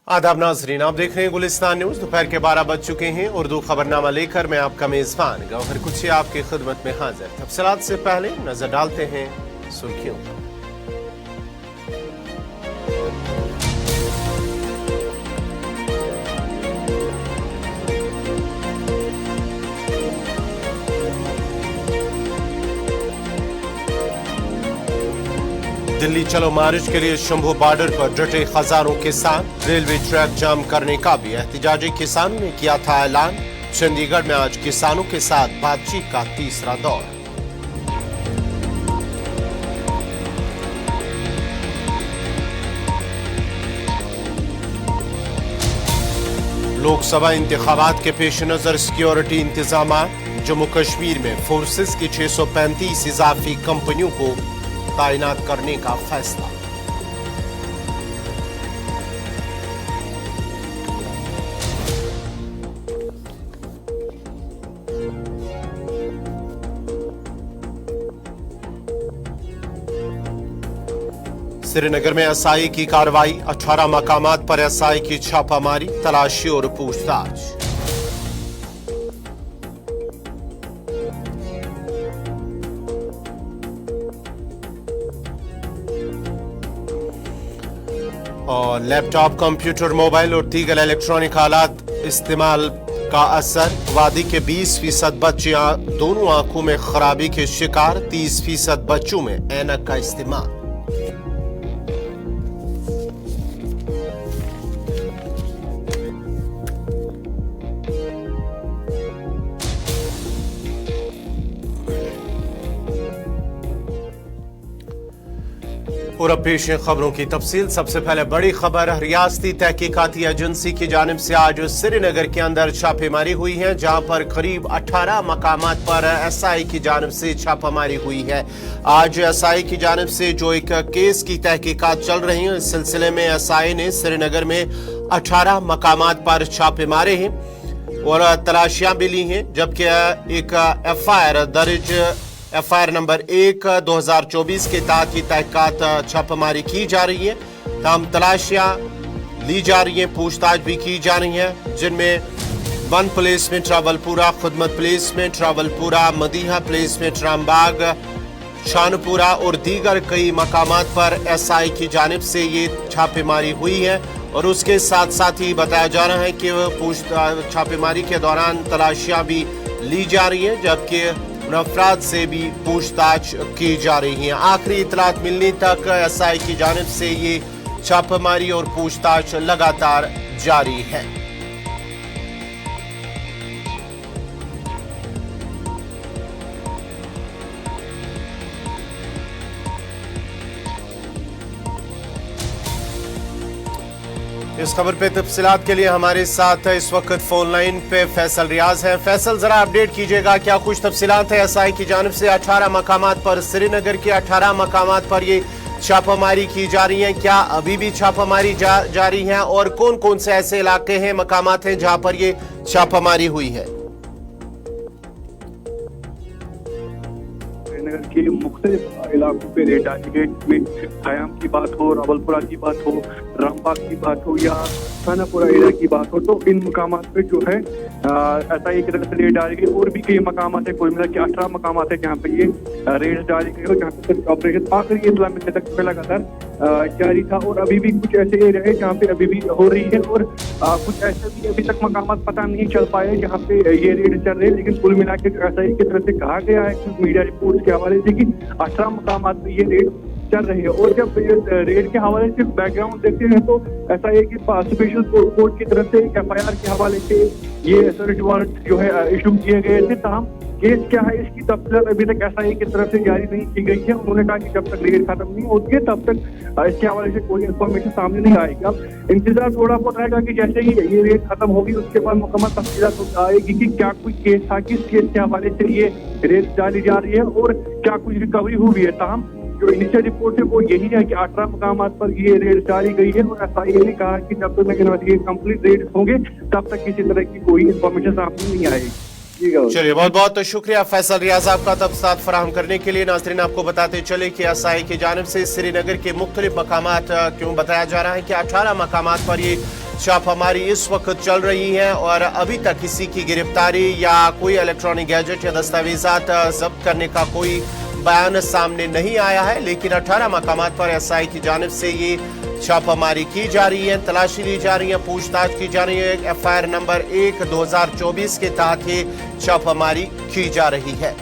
आदाब नाजरीन, आप देख रहे हैं गुलिस्तान न्यूज। दोपहर के 12 बज चुके हैं। उर्दू खबरनामा लेकर मैं आपका मेजबान गौहर कुछी आपकी खिदमत में हाजिर। तफसीलात से पहले नजर डालते हैं सुर्खियों पर। दिल्ली चलो मार्च के लिए शंभू बॉर्डर पर डटे खजानों के साथ रेलवे ट्रैक जाम करने का भी एहतजाजी किसानों ने किया था ऐलान। चंडीगढ़ में आज किसानों के साथ बातचीत का तीसरा दौर। लोकसभा इंतखाबात के पेश नजर सिक्योरिटी इंतजाम। जम्मू कश्मीर में फोर्सेस की 635 इजाफी कंपनियों को तैनात करने का फैसला। श्रीनगर में एसआई की कार्रवाई। 18 मकामात पर एसआई की छापामारी, तलाशी और पूछताछ। और लैपटॉप, कंप्यूटर, मोबाइल और दीगर इलेक्ट्रॉनिक आलात इस्तेमाल का असर। वादी के 20% बच्चे दोनों आंखों में खराबी के शिकार। 30% बच्चों में ऐनक का इस्तेमाल। और अब पेश है खबरों की तफसील। सबसे पहले बड़ी खबर। रियासती तहकीकाती एजेंसी की जानिब से आज श्रीनगर के अंदर छापेमारी हुई है, जहां पर करीब 18 मकामात पर एसआई की जानिब से छापामारी हुई है। आज एसआई की जानिब से जो एक केस की तहकीकात चल रही है, इस सिलसिले में एसआई ने श्रीनगर में 18 मकामात पर छापे मारे हैं और तलाशियां भी ली हैं, जबकि एक एफआईआर दर्ज एफआईआर नंबर 1/2024 के तहत की तहकीकात छापेमारी की जा रही है। तमाम तलाशियां ली जा रही हैं, पूछताछ भी की जा रही है, जिनमें one placement Rawalpura, Khidmat placement Rawalpura, Madiha placement Rambagh, Shanpura और दीगर कई मकामात पर एसआई की जानिब से ये छापेमारी हुई है। और उसके साथ साथ ही बताया जा रहा है कि छापेमारी के दौरान तलाशियां भी ली जा रही है, जबकि अफराद से भी पूछताछ की जा रही है। आखिरी इतलात मिलने तक एसआई की जानिब से ये छापेमारी और पूछताछ लगातार जारी है। इस खबर पे तफसीलात के लिए हमारे साथ इस वक्त फोन लाइन पे फैसल रियाज है। फैसल, जरा अपडेट कीजिएगा, क्या कुछ तफसीलात है एसआई की जानिब से 18 मकामात पर, श्रीनगर के 18 मकामात पर ये छापामारी की जा रही है, क्या अभी भी छापामारी जारी है और कौन कौन से ऐसे इलाके हैं, मकामात हैं जहां पर ये छापामारी हुई है? श्रीनगर के मुख्तलिफ इलाकों पे रेड गेट में खयाम की बात हो, रावलपुरा की बात हो, रामबाग की बात हो या खानापुरा एरिया की बात हो, तो इन मकामात पे जो है एसआई की तरफ से रेड डाली गई। और भी कई मकामात है, कुल मिला के 18 मकामात है जहाँ पे ये रेड डाली गई और जहाँ पे ऑपरेशन आखिरी इत्तला मिलने तक पे लगातार जारी था। और अभी भी कुछ ऐसे एरिया है जहाँ पे अभी भी हो रही है और कुछ ऐसे भी अभी तक मकामात पता नहीं चल पाए जहाँ पे ये रेड चल रही है। लेकिन कुल मिला के एसआई की तरफ से कहा गया है कुछ मीडिया रिपोर्ट के हवाले से कि 18 मकामात पे ये रेड चल रही है। और जब रेड के हवाले से बैकग्राउंड देखते हैं तो ऐसा है कि स्पेशल कोर्ट की तरफ से एफआईआर के हवाले से ये सर्च वारंट जो है इशू किए गए थे। तमाम केस क्या है इसकी तफसील अभी तक एसआई की तरफ से जारी नहीं की गई है। उन्होंने कहा कि जब तक रेड खत्म नहीं होती है तब तक इसके हवाले से कोई इन्फॉर्मेशन सामने नहीं आएगी। अब इंतजार थोड़ा बहुत रहेगा कि जैसे ही ये रेड खत्म होगी उसके बाद मुकम्मल तफसीलात आएगी कि क्या कोई केस था, किस केस के हवाले से ये रेड डाली जा रही है और क्या कुछ रिकवरी हुई है। तमाम जो इनिशियल रिपोर्ट है वो यही है कि 18 मकामात पर ये रेड डाली गई है और एसआई ने कहा कि जब तक इन्वेस्टिगेशन कंप्लीट रेड होंगे तब तक किसी तरह की कोई इन्फॉर्मेशन सामने नहीं आएगी। चलिए, बहुत बहुत शुक्रिया फैसल रियाज आपका तफसीलात फराहम करने के लिए। नाज़रीन, आपको बताते चले कि एसआई की जानिब से श्रीनगर के मुख्तलिफ मकामात क्यों बताया जा रहा है कि 18 मकामात पर ये छापामारी इस वक्त चल रही है और अभी तक किसी की गिरफ्तारी या कोई इलेक्ट्रॉनिक गैजेट या दस्तावेजात जब्त करने का कोई बयान सामने नहीं आया है, लेकिन 18 मकामात पर एसआई की जानिब से ये छापामारी की जा रही है, तलाशी ली जा रही है, पूछताछ की जा रही है। एफआईआर नंबर 1/2024 के तहत ये छापामारी की जा रही है।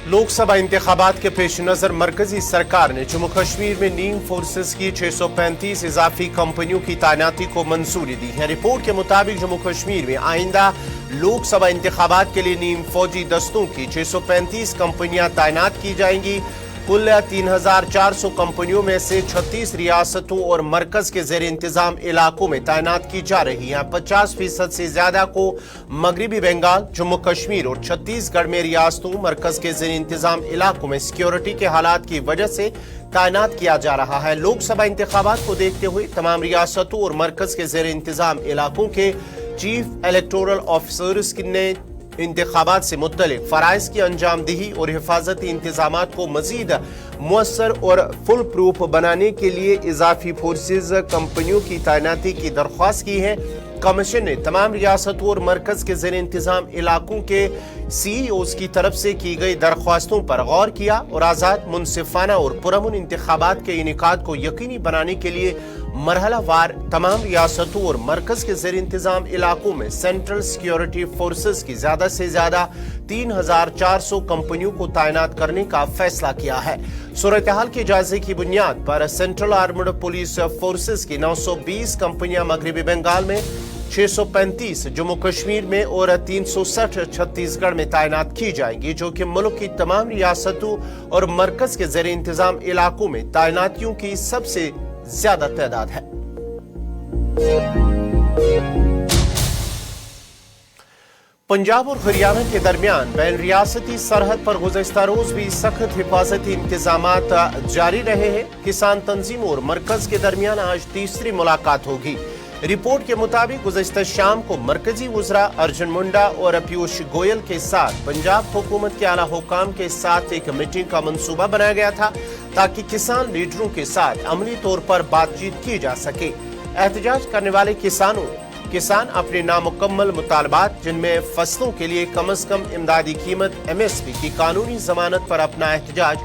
लोकसभा इंतखाबात के पेश नजर मरकजी सरकार ने जम्मू कश्मीर में नीम फोर्सेस की 635 इजाफी कंपनियों की तैनाती को मंजूरी दी है। रिपोर्ट के मुताबिक जम्मू कश्मीर में आइंदा लोकसभा इंतखाबात के लिए नीम फौजी दस्तों की 635 कंपनियां तैनात की जाएंगी। कुल 3400 कंपनियों में से 36 रियासतों और मरकज के जेर इंतजाम इलाकों में तैनात की जा रही हैं। 50% से ज्यादा को मगरबी बंगाल, जम्मू कश्मीर और छत्तीसगढ़ में रियासतों मरकज के जेर इंतजाम इलाकों में सिक्योरिटी के हालात की वजह से तैनात किया जा रहा है। लोकसभा इंतखाबात को देखते हुए तमाम रियासतों और मरकज के जेर इंतजाम इलाकों के चीफ इलेक्टोरल ऑफिसर्स ने इंतखाबात से मुत्तलिक फराइज की अंजामदही और हिफाजती इंतजामात को मजीद मुअस्सर और फुल प्रूफ बनाने के लिए इजाफी फोर्सेज कंपनियों की तैनाती की दरख्वास्त की है। कमीशन ने तमाम रियासतों और मरकज के जेर इंतजाम इलाकों के सीईओज की तरफ से की गई दरख्वास्तों पर गौर किया और आजाद, मुनसिफाना और पुरअमन इंतखाबात के इनेकाद को यकीनी बनाने के लिए मरहलावार तमाम रियासतों और मरकज के जेर इंतजाम इलाकों में सेंट्रल सिक्योरिटी फोर्सेस की ज्यादा से ज्यादा 3400 कंपनियों को तैनात करने का फैसला किया है। सूरत-ए-हाल के जायजे की बुनियाद पर सेंट्रल आर्मड पुलिस फोर्सेस की 920 कंपनियां मगरबी बंगाल में, 635 जम्मू कश्मीर में और 360 छत्तीसगढ़ में तैनात की जाएंगी, जो कि मुल्क की तमाम रियासतों और मरकज के जेर इंतजाम इलाकों में तैनातियों की सबसे ज्यादा तादाद है। पंजाब और हरियाणा के दरमियान बैन रियासती सरहद पर गुज़श्ता रोज भी सख्त हिफाजती इंतजामात जारी रहे हैं। किसान तंजीमों और मरकज के दरमियान आज तीसरी मुलाकात होगी। रिपोर्ट के मुताबिक गुज़श्ता शाम को मरकजी वज़रा अर्जुन मुंडा और पीयूष गोयल के साथ पंजाब हुकूमत के आला हुकाम के साथ एक मीटिंग का मंसूबा बनाया गया था ताकि किसान लीडरों के साथ अमली तौर पर बातचीत की जा सके। एहतजाज करने वाले किसान अपने नामुकम्मल मुतालबात, जिनमें फसलों के लिए कम से कम इमदादी कीमत MSP की कानूनी जमानत पर अपना एहतजाज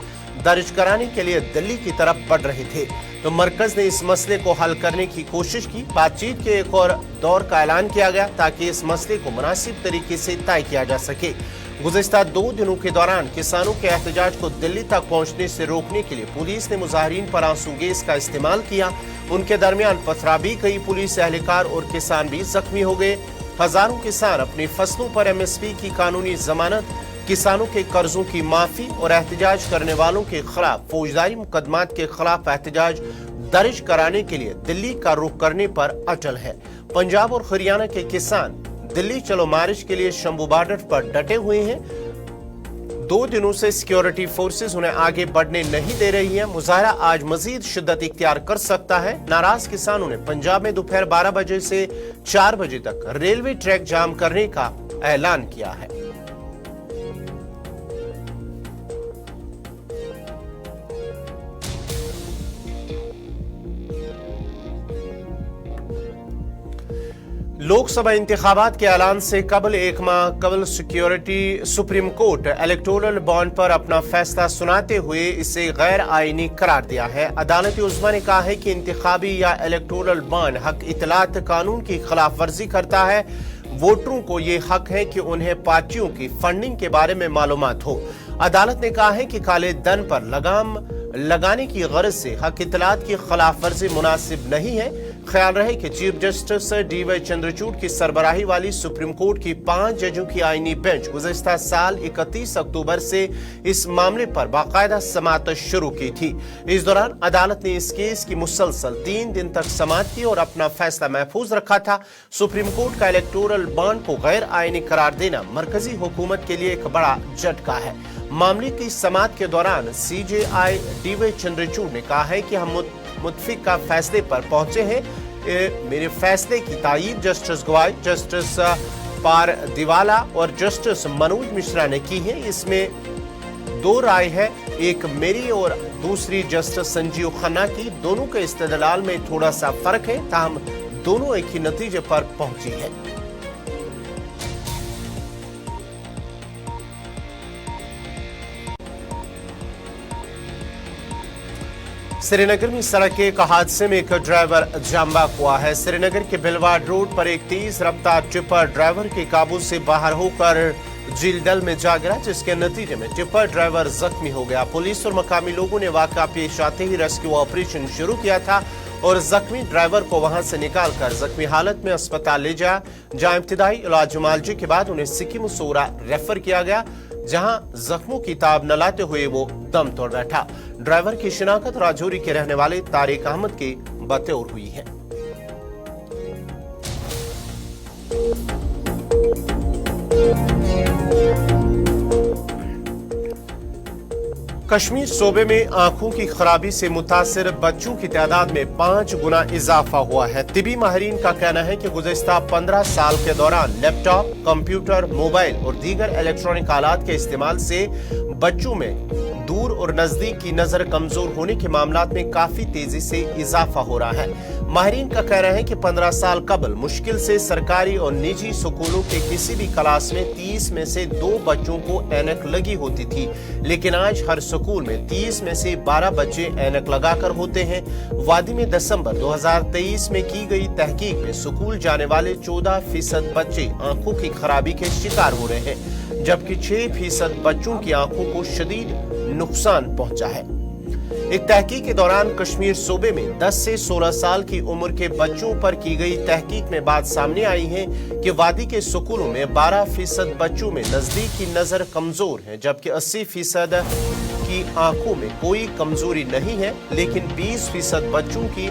दर्ज कराने के लिए दिल्ली की तरफ बढ़ रहे थे, तो मरकज ने इस मसले को हल करने की कोशिश की। बातचीत के एक और दौर का ऐलान किया गया ताकि इस मसले को मुनासिब तरीके से तय किया जा सके। गुज़श्ता 2 दिनों के दौरान किसानों के एहतजाज को दिल्ली तक पहुंचने से रोकने के लिए पुलिस ने मुजाहिरीन पर आंसू गैस का इस्तेमाल किया। उनके दरमियान पथरावी, कई पुलिस एहलकार और किसान भी जख्मी हो गए। हजारों किसान अपनी फसलों पर MSP की कानूनी जमानत, किसानों के कर्जों की माफी और एहतजाज करने वालों के खिलाफ फौजदारी मुकदमात के खिलाफ एहतजाज दर्ज कराने के लिए दिल्ली का रुख करने पर अटल है। पंजाब और हरियाणा के किसान दिल्ली चलो मार्च के लिए शंभू बॉर्डर पर डटे हुए हैं। 2 दिनों से सिक्योरिटी फोर्सेस उन्हें आगे बढ़ने नहीं दे रही हैं। मुजाहरा आज मजीद शिद्दत इख्तियार कर सकता है। नाराज किसानों ने पंजाब में दोपहर 12 बजे से 4 बजे तक रेलवे ट्रैक जाम करने का ऐलान किया है। लोकसभा इंतखाबात के ऐलान से कबल एक माह कबल सुप्रीम कोर्ट इलेक्टोरल बॉन्ड पर अपना फैसला सुनाते हुए इसे गैर आईनी करार दिया है। अदालत उज़्मा ने कहा है कि इंतखाबी या इलेक्टोरल बॉन्ड हक इतलात कानून की खिलाफ वर्जी करता है। वोटरों को ये हक है कि उन्हें पार्टियों की फंडिंग के बारे में मालूमात हो। अदालत ने कहा है कि काले धन पर लगाम लगाने की गर्ज से हक इतलात की खिलाफ वर्जी मुनासिब नहीं है। ख्याल रहे कि चीफ जस्टिस DY चंद्रचूड़ की सरबराही वाली सुप्रीम कोर्ट की 5 जजों की आईनी बेंच गुज़श्ता साल 31 अक्टूबर से इस मामले पर बाकायदा समाअत शुरू की थी। इस दौरान अदालत ने इस केस की मुसलसल 3 दिन तक समाअत की और अपना फैसला महफूज रखा था। सुप्रीम कोर्ट का इलेक्टोरल बॉन्ड को गैर आईनी करार देना मरकजी हुकूमत के लिए एक बड़ा झटका है। मामले की समाअत के दौरान CJI DY चंद्रचूड़ ने कहा है कि हम मुत्फिक का फैसले पर पहुंचे हैं। मेरे फैसले की तायीद जस्टिस गवाई, जस्टिस पारदीवाला और जस्टिस मनोज मिश्रा ने की है। इसमें 2 राय है एक मेरी और दूसरी जस्टिस संजीव खन्ना की। दोनों के इस्तेदलाल में थोड़ा सा फर्क है, ताहम दोनों एक ही नतीजे पर पहुंची है। श्रीनगर में सड़क एक हादसे में एक ड्राइवर जांबाक हुआ है। श्रीनगर के बिलवाड़ रोड पर एक तेज रफ्तार टिप्पर ड्राइवर के काबू से बाहर होकर झीलडल में जा गिरा, जिसके नतीजे में टिप्पर ड्राइवर जख्मी हो गया। पुलिस और मकामी लोगों ने वाकया पेश आते ही रेस्क्यू ऑपरेशन शुरू किया था और जख्मी ड्राइवर को वहां से निकालकर जख्मी हालत में अस्पताल ले जाया, जहां इब्तिदाई इलाज मुआलजे के बाद उन्हें सिक्किम सोरा रेफर किया गया, जहां जख्मों की ताब न लाते हुए वो दम तोड़ बैठा। ड्राइवर की शिनाख्त राजौरी के रहने वाले तारिक अहमद के बतौर हुई है। कश्मीर सूबे में आंखों की खराबी से मुतासिर बच्चों की तादाद में 5 गुना इजाफा हुआ है। तिबी माहिरीन का कहना है कि गुज़िश्ता 15 साल के दौरान लैपटॉप, कंप्यूटर, मोबाइल और दीगर इलेक्ट्रॉनिक आलात के इस्तेमाल से बच्चों में दूर और नजदीक की नजर कमजोर होने के मामलात में काफी तेजी से इजाफा हो रहा है। माहिरीन का कहना है कि 15 साल कबल मुश्किल से सरकारी और निजी स्कूलों के किसी भी क्लास में 30 में से 2 बच्चों को ऐनक लगी होती थी, लेकिन आज हर स्कूल में 30 में से 12 बच्चे ऐनक लगाकर होते हैं। वादी में दिसंबर 2023 में की गई तहकीक में स्कूल जाने वाले 14% बच्चे आंखों की खराबी के शिकार हो रहे हैं, जबकि 6% बच्चों की आंखों को शदीद नुकसान पहुंचा है। एक तहकीक के दौरान कश्मीर सूबे में 10 से 16 साल की उम्र के बच्चों पर की गई तहकीक में बात सामने आई है कि वादी के स्कूलों में 12% बच्चों में नजदीक की नजर कमजोर है, जबकि 80% की आंखों में कोई कमजोरी नहीं है, लेकिन 20% बच्चों की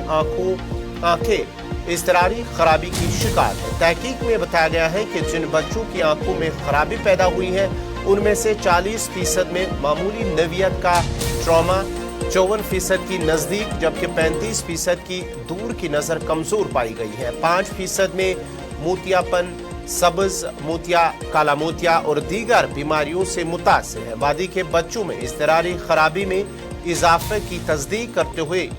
आंखें इज़्तिरारी खराबी की शिकार है। तहकीक में बताया गया है कि जिन बच्चों की आंखों में खराबी पैदा हुई है, उनमें से 40% में मामूली नवियत का ट्रॉमा, 54% की नजदीक, जबकि 35% की दूर की नजर कमजोर पाई गई है। 5% में मोतियापन, सब्ज मोतिया, काला मोतिया और दीगर बीमारियों से मुतासिर है। वादी के बच्चों में इज़्तिरारी खराबी में इजाफे की तस्दीक करते हुए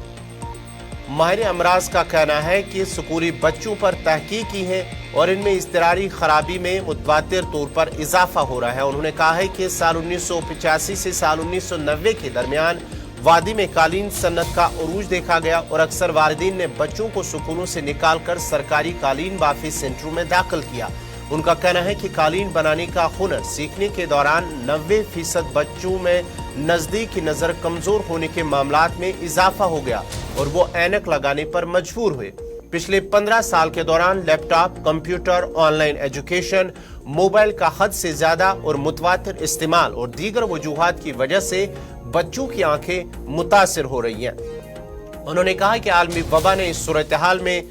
माहिर अमराज का कहना है कि स्कूली बच्चों पर तहकीक की है और इनमें इज़्तिरारी खराबी में मुतवातिर तौर पर इजाफा हो रहा है। उन्होंने कहा है कि साल 1985 से साल 1990 के दरमियान वादी में कालीन सन्नत का उरूज देखा गया और अक्सर वालिदीन ने बच्चों को स्कूलों से निकालकर सरकारी कालीन बाफी सेंटरों में दाखिल किया। उनका कहना है कि कालीन बनाने का हुनर सीखने के दौरान 90% बच्चों में नजदीक की नजर कमजोर होने के मामलात में इजाफा हो गया और वो ऐनक लगाने पर मजबूर हुए। पिछले 15 साल के दौरान laptop, computer, online education, mobile का हद से ज्यादा और मुतवातिर इस्तेमाल और दीगर वजूहात की वजह से बच्चों की आंखें मुतासिर हो रही हैं। उन्होंने कहा कि आलमी वबा ने इस सूरत हाल में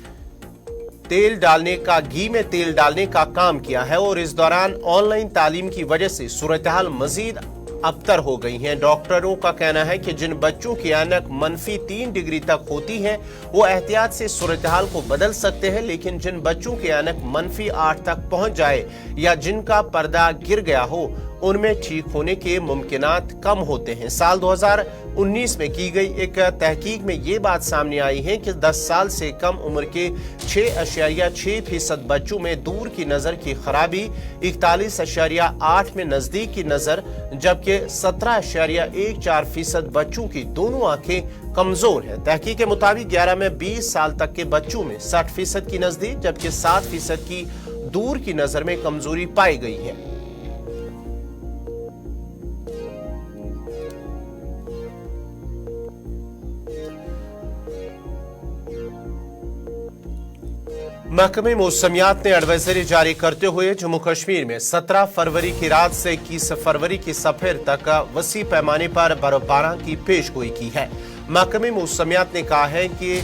घी में तेल डालने का काम किया है और इस दौरान ऑनलाइन तालीम की वजह से सूरत हाल मजीद अबतर हो गई हैं। डॉक्टरों का कहना है कि जिन बच्चों की ऐनक -3 डिग्री तक होती है वो एहतियात से सूरत हाल को बदल सकते हैं, लेकिन जिन बच्चों की ऐनक -8 तक पहुंच जाए या जिनका पर्दा गिर गया हो, उनमें ठीक होने के मुमकिनात कम होते हैं। साल 2019 में की गई एक तहकीक में ये बात सामने आई है कि 10 साल से कम उम्र के 6.6% बच्चों में दूर की नजर की खराबी, 41.8 में नजदीक की नजर, जबकि 17.14% बच्चों की दोनों आंखें कमजोर है। तहकीक के मुताबिक 11 में 20 साल तक के बच्चों में 60% की नजदीक, जबकि 7% की दूर की नजर में कमजोरी पाई गई है। महकमे मौसमियात ने एडवाइजरी जारी करते हुए जम्मू कश्मीर में 17 फरवरी की रात से 21 फरवरी की सफेर तक वसी पैमाने पर बर्फबारी की पेशगोई की है। महकमे मौसमियात ने कहा है कि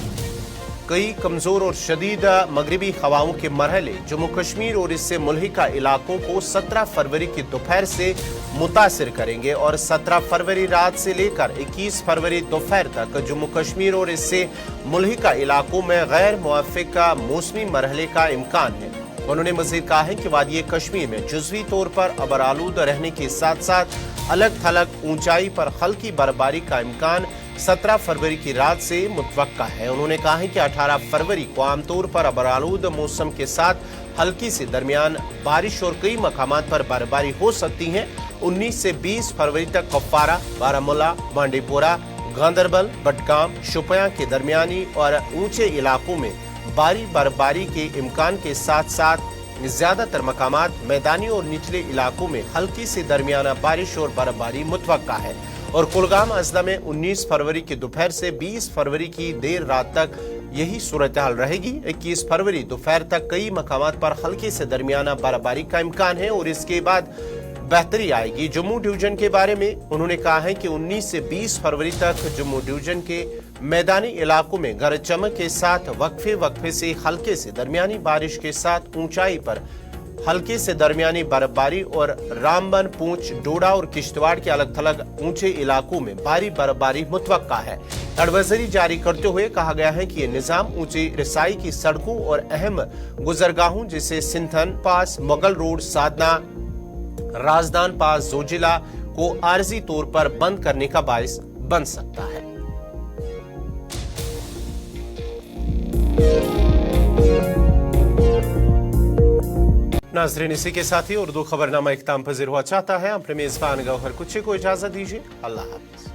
कई कमजोर और शदीद मगरिबी हवाओं के मरहले जम्मू कश्मीर और इससे मुल्हिका इलाकों को 17 फरवरी की दोपहर से मुतासिर करेंगे और 17 फरवरी रात से लेकर 21 फरवरी दोपहर तक जम्मू कश्मीर और इससे मुल्हिका इलाकों में गैर मुआफिक मौसमी मरहले का इम्कान है। उन्होंने मजीद कहा है कि वादी कश्मीर में जुज़वी तौर पर अबरालूद रहने के साथ साथ अलग थलग ऊंचाई पर हल्की बर्फबारी का इम्कान 17 फरवरी की रात से मुतवक्का है। उन्होंने कहा है कि 18 फरवरी को आमतौर पर अबरालूद मौसम के साथ हल्की से दरमियान बारिश और कई मकामात पर बर्फबारी हो सकती है। 19 से 20 फरवरी तक कुपवारा, बारामूला, बांडीपोरा, गांदरबल, बडगाम, शोपियां के दरमियानी और ऊंचे इलाकों में भारी बर्फबारी के इम्कान के साथ साथ ज्यादातर मकामात मैदानी और निचले इलाकों में हल्की से दरमियाना बारिश और बर्फबारी मुतवक्का है। और कुलगाम अजला में 19 फरवरी की दोपहर से 20 फरवरी की देर रात तक यही सूरत हाल रहेगी। 21 फरवरी दोपहर तक कई मकामात पर हल्की से दरमियाना बर्फबारी का इम्कान है और इसके बाद बेहतरी आएगी। जम्मू डिवीजन के बारे में उन्होंने कहा है कि 19 से 20 फरवरी तक जम्मू डिवीजन के मैदानी इलाकों में गरज चमक के साथ वक्फे से हल्के से दरमियानी बारिश के साथ ऊंचाई पर हल्के से दरमियानी बर्फबारी और रामबन, पूंछ, डोडा और किश्तवाड़ के अलग थलग ऊंचे इलाकों में भारी बर्फबारी मुतवक्का है। एडवाइजरी जारी करते हुए कहा गया है कि ये निजाम ऊंची रसाई की सड़कों और अहम गुजरगाहों जैसे सिंथन पास, मुगल रोड, साधना, राजदान पास, जोजिला को आरजी तौर पर बंद करने का बायस बन सकता है। नाजरीन, इसी के साथ ही उर्दू खबरनामा इख्तिताम पजीर हुआ चाहता है। अपने मेजबान गौहर कुछ को इजाजत दीजिए। अल्लाह हाफिज।